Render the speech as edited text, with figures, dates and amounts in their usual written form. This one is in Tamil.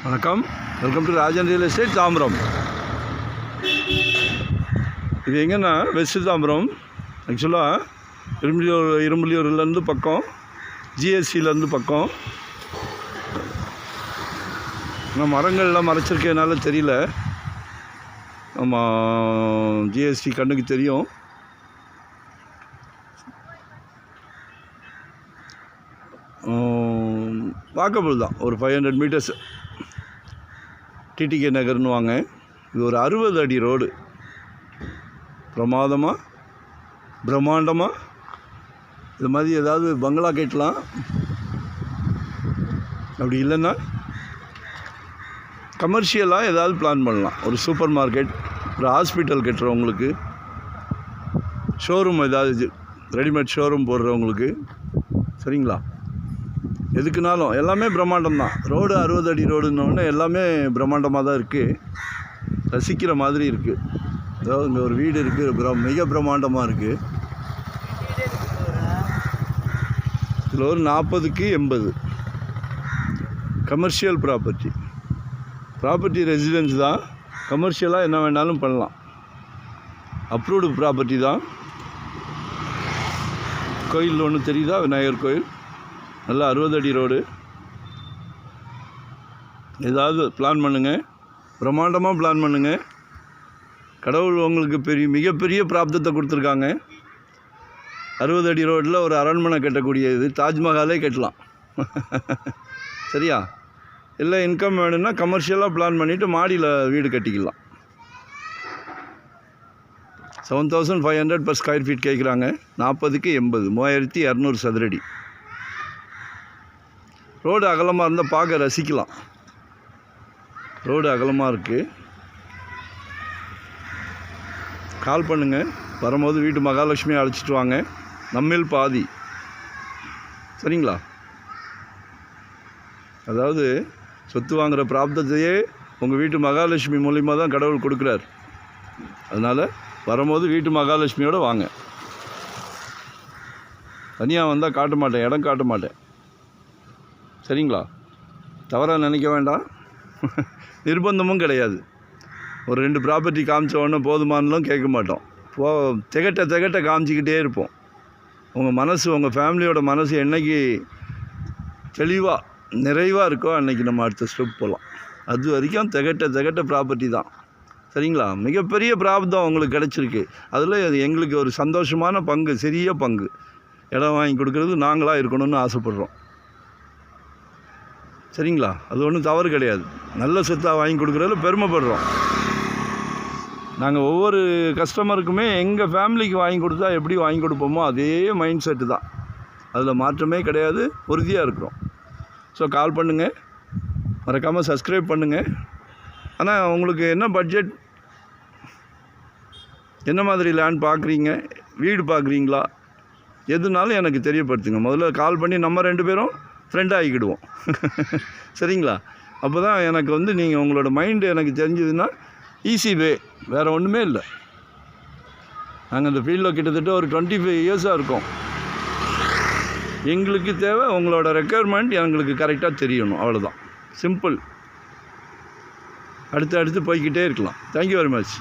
வணக்கம், welcome to Rajan real estate Tambaram. இது எங்கன்னா வெஸ்ட் தாம்பரம். ஆக்சுவலாக இரும்புலியூர்லேருந்து பக்கம், ஜிஎஸ்சிலேருந்து பக்கம். ஆனால் மரங்கள்லாம் மறைச்சிருக்கனால தெரியல. நம்ம ஜிஎஸ்டி கண்ணுக்கு தெரியும். வாக்கபிள் தான், ஒரு 500 மீட்டர்ஸ். டிடிகே நகர்னு வாங்க. இது ஒரு 60 அடி ரோடு. பிரம்மாண்டமாக இது மாதிரி ஏதாவது பங்களா கட்டலாம். அப்படி இல்லைன்னா கமர்ஷியலாக ஏதாவது பிளான் பண்ணலாம். ஒரு சூப்பர் மார்க்கெட், ஒரு ஹாஸ்பிட்டல் கட்டுறவங்களுக்கு, ஷோரூம் ஏதாவது ரெடிமேட் ஷோரூம் போடுறவங்களுக்கு, சரிங்களா? எதுக்குனாலும் எல்லாமே பிரம்மாண்டம் தான். ரோடு 60 அடி ரோடுன்னொடனே எல்லாமே பிரம்மாண்டமாக தான் இருக்குது. ரசிக்கிற மாதிரி இருக்குது. அதாவது இங்கே ஒரு வீடு இருக்குது, மிக பிரம்மாண்டமாக இருக்குது. இதில் ஒரு 40க்கு 80 கமர்ஷியல் ப்ராப்பர்ட்டி ரெசிடென்ஸ் தான். கமர்ஷியலாக என்ன வேணாலும் பண்ணலாம். அப்ரூவ்டு ப்ராப்பர்ட்டி தான். கோயில் ஒன்று தெரியுதா? விநாயகர் கோயில். நல்லா 60 அடி ரோடு. ஏதாவது பிளான் பண்ணுங்கள், பிரம்மாண்டமாக பிளான் பண்ணுங்கள். கடவுள் உங்களுக்கு மிகப்பெரிய பிராப்தத்தை கொடுத்துருக்காங்க. 60 அடி ரோட்டில் ஒரு அரண்மனை கட்டக்கூடிய இது, தாஜ்மஹாலே கட்டலாம். சரியா? இல்லை இன்கம் வேணும்னா கமர்ஷியலாக பிளான் பண்ணிவிட்டு மாடியில் வீடு கட்டிக்கலாம். 7500 per ஸ்கொயர் ஃபீட் கேட்குறாங்க. 40க்கு 80, 3200 சதுரடி. ரோடு அகலமாக இருந்தால் பார்க்க ரசிக்கலாம். ரோடு அகலமாக இருக்குது. கால் பண்ணுங்கள். வரும்போது வீட்டு மகாலட்சுமியை அழைச்சிட்டு வாங்க. நம்மில் பாதி. சரிங்களா? அதாவது சொத்து வாங்குகிற பிராப்தத்தையே உங்கள் வீட்டு மகாலட்சுமி மூலிமா தான் கடவுள் கொடுக்குறார். அதனால் வரும்போது வீட்டு மகாலட்சுமியோடு வாங்க. தனியாக வந்தால் காட்ட மாட்டேன், இடம் காட்ட மாட்டேன். சரிங்களா? தவறாக நினைக்க வேண்டாம். நிர்பந்தமும் கிடையாது. ஒரு 2 ப்ராப்பர்ட்டி காமிச்ச உடனே போதுமானலாம் கேட்க மாட்டோம். திகட்ட காமிச்சிக்கிட்டே இருப்போம். உங்கள் மனசு, உங்கள் ஃபேமிலியோட மனசு என்றைக்கு தெளிவாக நிறைவாக இருக்கோ அன்றைக்கி நம்ம அடுத்த ஸ்டெப் போகலாம். அது வரைக்கும் திகட்ட ப்ராப்பர்ட்டி தான். சரிங்களா? மிகப்பெரிய பிராப்தம் உங்களுக்கு கிடச்சிருக்கு. அதில் அது எங்களுக்கு ஒரு சந்தோஷமான பங்கு, சிறிய பங்கு. இடம் வாங்கி கொடுக்குறது நாங்களாக இருக்கணும்னு ஆசைப்பட்றோம். சரிங்களா? அது ஒன்றும் தவறு கிடையாது. நல்ல சொத்தாக வாங்கி கொடுக்குறதுல பெருமைப்படுறோம். நாங்கள் ஒவ்வொரு கஸ்டமருக்குமே எங்கள் ஃபேமிலிக்கு வாங்கி கொடுத்தா எப்படி வாங்கி கொடுப்போமோ அதே மைண்ட் செட்டு தான். அதில் மாற்றமே கிடையாது. உறுதியாக இருக்கிறோம். ஸோ கால் பண்ணுங்கள், மறக்காமல் சப்ஸ்கிரைப் பண்ணுங்கள். ஆனால் உங்களுக்கு என்ன பட்ஜெட், என்ன மாதிரி லேண்ட் பார்க்குறீங்க, வீடு பார்க்குறீங்களா, எதுனாலும் எனக்கு தெரியப்படுத்துங்க. முதல்ல கால் பண்ணி நம்ம 2 பேரும் ஃப்ரெண்டாக ஆகிக்கிடுவோம். சரிங்களா? அப்போ தான் எனக்கு நீங்கள் உங்களோட மைண்டு எனக்கு தெரிஞ்சதுன்னா ஈஸி வே. வேறு ஒன்றுமே இல்லை. நாங்கள் இந்த ஃபீல்டில் கிட்டத்தட்ட ஒரு 25 இயர்ஸாக இருக்கோம். எங்களுக்கு தேவை உங்களோட ரெக்குயர்மெண்ட் எங்களுக்கு கரெக்டாக தெரியணும். அவ்வளோதான். சிம்பிள். அடுத்து போய்கிட்டே இருக்கலாம். Thank you very much.